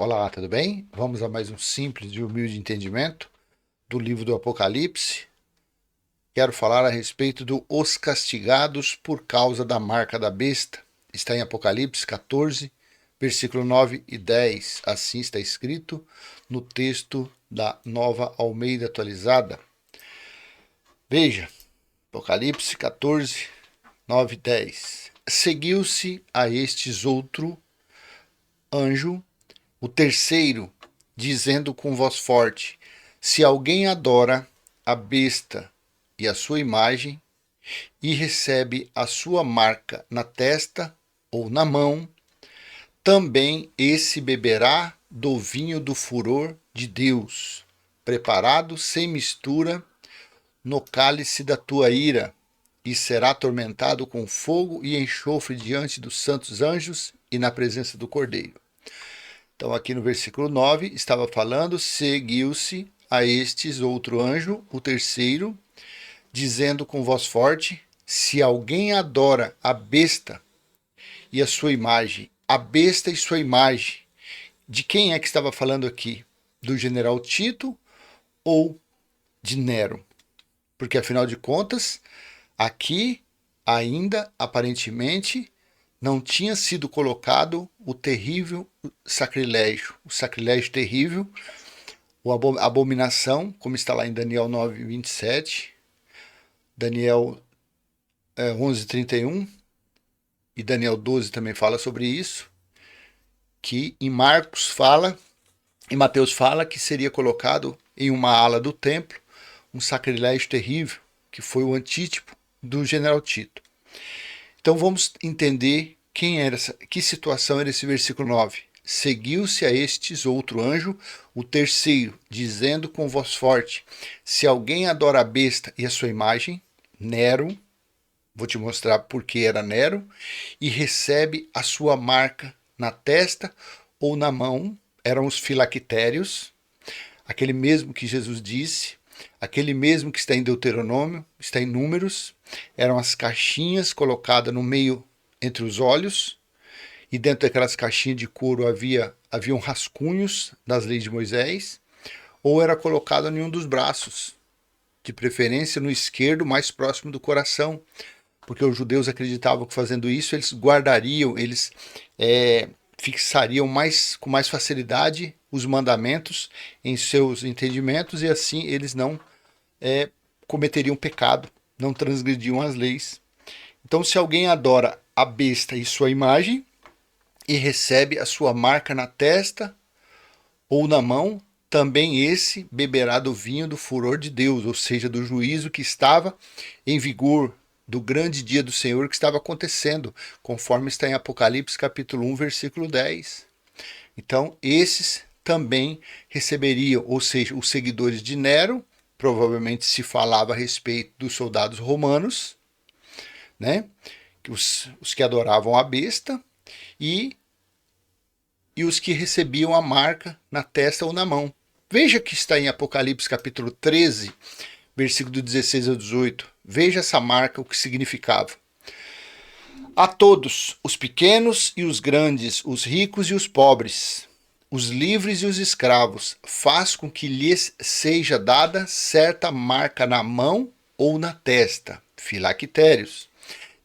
Olá, tudo bem? Vamos a mais um simples e humilde entendimento do livro do Apocalipse. Quero falar a respeito do Os Castigados por causa da marca da besta. Está em Apocalipse 14, versículo 9 e 10. Assim está escrito no texto da Nova Almeida Atualizada. Veja, Apocalipse 14, 9 e 10. Seguiu-se a estes outro anjo, o terceiro, dizendo com voz forte: se alguém adora a besta e a sua imagem, e recebe a sua marca na testa ou na mão, também esse beberá do vinho do furor de Deus, preparado sem mistura no cálice da tua ira, e será atormentado com fogo e enxofre diante dos santos anjos e na presença do Cordeiro. Então, aqui no versículo 9, estava falando: seguiu-se a estes outro anjo, o terceiro, dizendo com voz forte: se alguém adora a besta e a sua imagem, a besta e sua imagem, de quem é que estava falando aqui? Do general Tito ou de Nero? Porque, afinal de contas, aqui ainda, aparentemente, não tinha sido colocado o terrível sacrilégio, o sacrilégio terrível, a abominação, como está lá em Daniel 9, 27, Daniel 11, 31, e Daniel 12 também fala sobre isso, que em Marcos fala, em Mateus fala que seria colocado em uma ala do templo um sacrilégio terrível, que foi o antítipo do general Tito. Então vamos entender que situação era esse versículo 9. Seguiu-se a estes outro anjo, o terceiro, dizendo com voz forte: se alguém adora a besta e a sua imagem, Nero, vou te mostrar por que era Nero, e recebe a sua marca na testa ou na mão, eram os filactérios, aquele mesmo que Jesus disse, aquele mesmo que está em Deuteronômio, está em Números, eram as caixinhas colocadas no meio entre os olhos, e dentro daquelas caixinhas de couro haviam rascunhos das leis de Moisés, ou era colocado em um dos braços, de preferência no esquerdo, mais próximo do coração, porque os judeus acreditavam que fazendo isso eles guardariam, eles fixariam com mais facilidade os mandamentos em seus entendimentos, e assim eles não cometeriam pecado, não transgrediam as leis. Então, se alguém adora a besta e sua imagem e recebe a sua marca na testa ou na mão, também esse beberá do vinho do furor de Deus, ou seja, do juízo que estava em vigor, do grande dia do Senhor que estava acontecendo, conforme está em Apocalipse capítulo 1, versículo 10. Então, esses também receberiam, ou seja, os seguidores de Nero, provavelmente se falava a respeito dos soldados romanos, né? Os que adoravam a besta, e os que recebiam a marca na testa ou na mão. Veja que está em Apocalipse capítulo 13, versículo 16 ao 18. Veja essa marca, o que significava. A todos, os pequenos e os grandes, os ricos e os pobres, os livres e os escravos, faz com que lhes seja dada certa marca na mão ou na testa. Filactérios.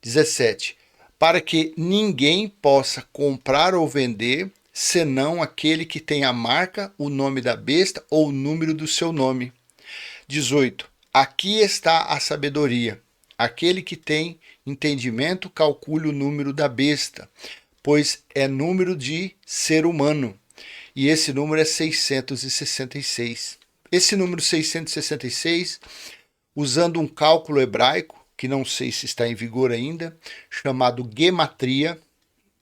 17. Para que ninguém possa comprar ou vender, senão aquele que tem a marca, o nome da besta ou o número do seu nome. 18. Aqui está a sabedoria. Aquele que tem entendimento, calcule o número da besta, pois é número de ser humano. E esse número é 666. Esse número 666, usando um cálculo hebraico, que não sei se está em vigor ainda, chamado gematria.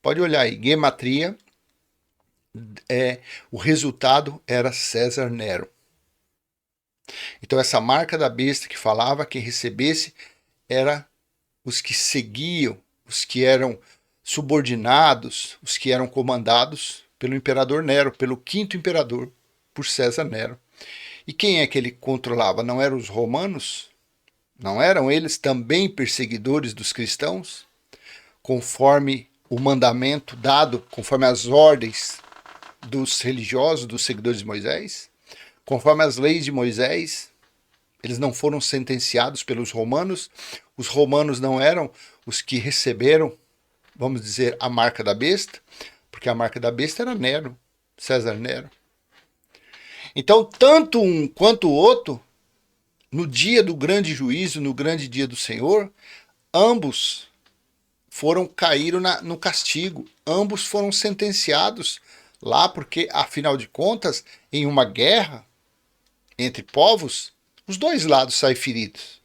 Pode olhar aí, gematria. O resultado era César Nero. Então essa marca da besta que falava, quem recebesse era os que seguiam, os que eram subordinados, os que eram comandados pelo imperador Nero, pelo quinto imperador, por César Nero. E quem é que ele controlava? Não eram os romanos? Não eram eles também perseguidores dos cristãos? Conforme o mandamento dado, conforme as ordens dos religiosos, dos seguidores de Moisés. Conforme as leis de Moisés, eles não foram sentenciados pelos romanos. Os romanos não eram os que receberam, vamos dizer, a marca da besta, porque a marca da besta era Nero, César Nero. Então, tanto um quanto o outro, no dia do grande juízo, no grande dia do Senhor, ambos caíram no castigo, ambos foram sentenciados lá, porque, afinal de contas, em uma guerra entre povos, os dois lados saem feridos.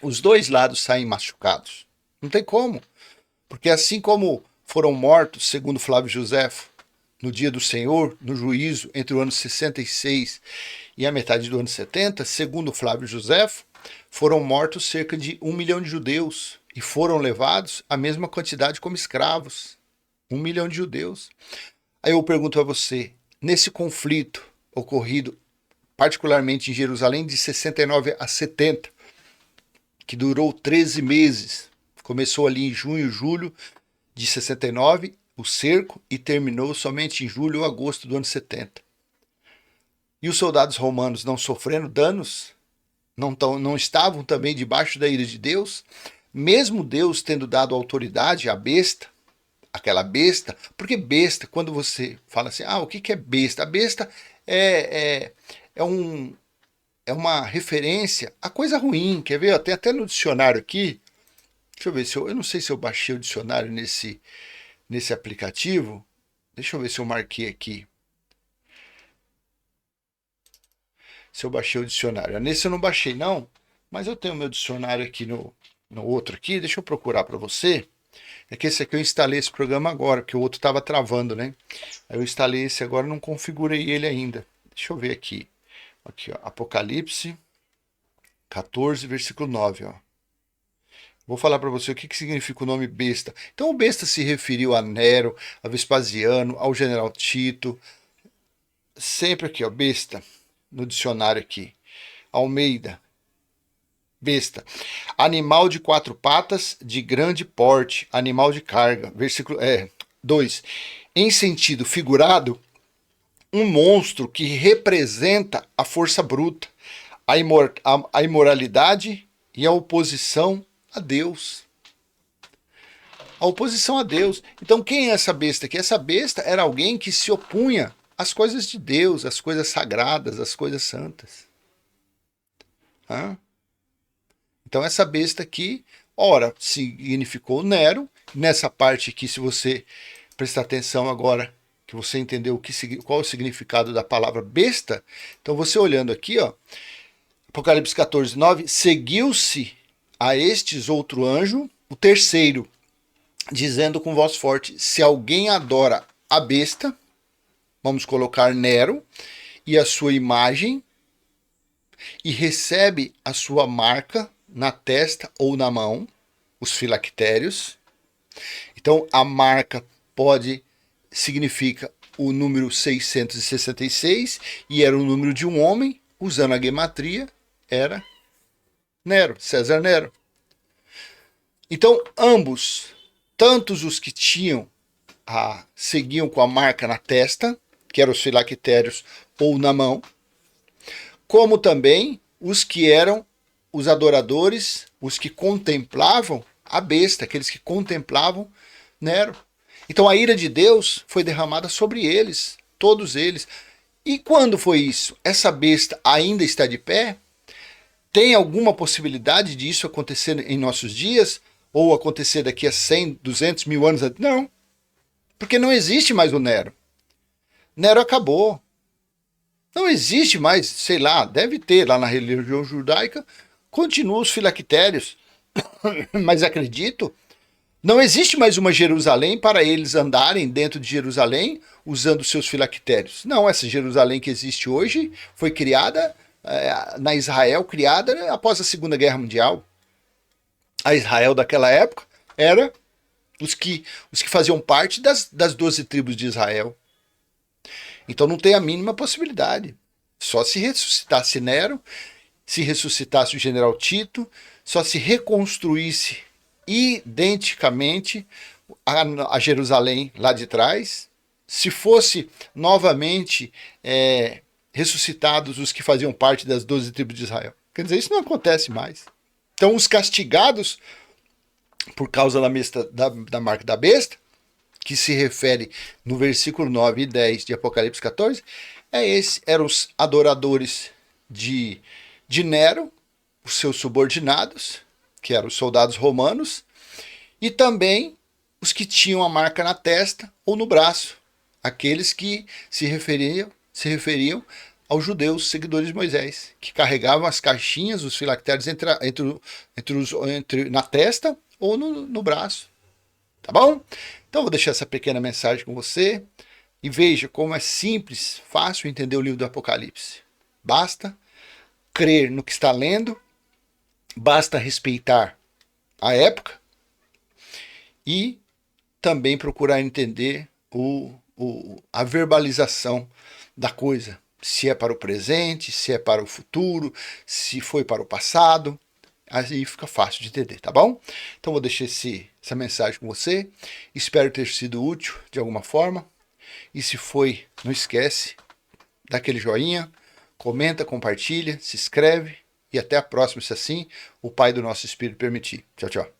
Os dois lados saem machucados. Não tem como. Porque assim como foram mortos, segundo Flávio Joséfo, no dia do Senhor, no juízo, entre o ano 66 e a metade do ano 70, segundo Flávio Joséfo, foram mortos cerca de 1 milhão de judeus e foram levados a mesma quantidade como escravos. 1 milhão de judeus. Aí eu pergunto a você, nesse conflito ocorrido particularmente em Jerusalém de 69 a 70, que durou 13 meses, começou ali em junho, julho de 69, o cerco, e terminou somente em julho ou agosto do ano 70. E os soldados romanos não sofrendo danos, não estavam também debaixo da ira de Deus, mesmo Deus tendo dado autoridade à besta, aquela besta, porque besta, quando você fala assim, o que é besta? A besta é uma referência a coisa ruim, quer ver? Tem até no dicionário aqui, deixa eu ver se eu não sei se eu baixei o dicionário nesse aplicativo, deixa eu ver se eu marquei aqui. Se eu baixei o dicionário. Nesse eu não baixei não, mas eu tenho meu dicionário aqui no outro aqui, deixa eu procurar para você. É que esse aqui eu instalei esse programa agora, porque o outro estava travando, né? Aí eu instalei esse agora, não configurei ele ainda. Deixa eu ver aqui. Aqui, ó, Apocalipse 14, versículo 9, ó. Vou falar para você o que significa o nome besta. Então o besta se referiu a Nero, a Vespasiano, ao general Tito. Sempre aqui, ó, besta, no dicionário aqui. Almeida, besta. Animal de 4 patas, de grande porte, animal de carga. Versículo 2. Em sentido figurado, um monstro que representa a força bruta, a imoralidade e a oposição a Deus. A oposição a Deus. Então quem é essa besta aqui? Essa besta era alguém que se opunha às coisas de Deus, às coisas sagradas, às coisas santas. Então essa besta aqui, ora, significou Nero. Nessa parte aqui, se você prestar atenção agora, que você entendeu qual é o significado da palavra besta, então você olhando aqui, ó, Apocalipse 14, 9, seguiu-se a estes outro anjo, o terceiro, dizendo com voz forte, se alguém adora a besta, vamos colocar Nero, e a sua imagem, e recebe a sua marca na testa ou na mão, os filactérios. Então a marca significa o número 666, e era o número de um homem, usando a gematria, era Nero, César Nero. Então ambos, tantos os que seguiam com a marca na testa, que eram os filactérios, ou na mão, como também os que eram os adoradores, os que contemplavam a besta, aqueles que contemplavam Nero. Então a ira de Deus foi derramada sobre eles, todos eles. E quando foi isso? Essa besta ainda está de pé? Tem alguma possibilidade de isso acontecer em nossos dias? Ou acontecer daqui a 100, 200 mil anos? Não, porque não existe mais o Nero. Nero acabou. Não existe mais, sei lá, deve ter lá na religião judaica, continuam os filactérios, mas acredito, não existe mais uma Jerusalém para eles andarem dentro de Jerusalém usando seus filactérios. Não, essa Jerusalém que existe hoje foi criada, na Israel, criada após a Segunda Guerra Mundial. A Israel daquela época era os que faziam parte das 12 tribos de Israel. Então não tem a mínima possibilidade. Só se ressuscitasse Nero, se ressuscitasse o general Tito, só se reconstruísse identicamente a Jerusalém lá de trás, se fosse novamente ressuscitados os que faziam parte das 12 tribos de Israel. Quer dizer, isso não acontece mais. Então, os castigados por causa da marca da besta, que se refere no versículo 9 e 10 de Apocalipse 14, eram os adoradores de Nero, os seus subordinados, que eram os soldados romanos, e também os que tinham a marca na testa ou no braço, aqueles que se referiam aos judeus seguidores de Moisés, que carregavam as caixinhas, os filactérios na testa ou no braço. Tá bom? Então vou deixar essa pequena mensagem com você e veja como é simples, fácil entender o livro do Apocalipse. Basta crer no que está lendo, basta respeitar a época e também procurar entender a verbalização da coisa. Se é para o presente, se é para o futuro, se foi para o passado. Aí fica fácil de entender, tá bom? Então vou deixar essa mensagem com você. Espero ter sido útil de alguma forma. E se foi, não esquece, dá aquele joinha, comenta, compartilha, se inscreve. E até a próxima, se assim o Pai do nosso Espírito permitir. Tchau, tchau.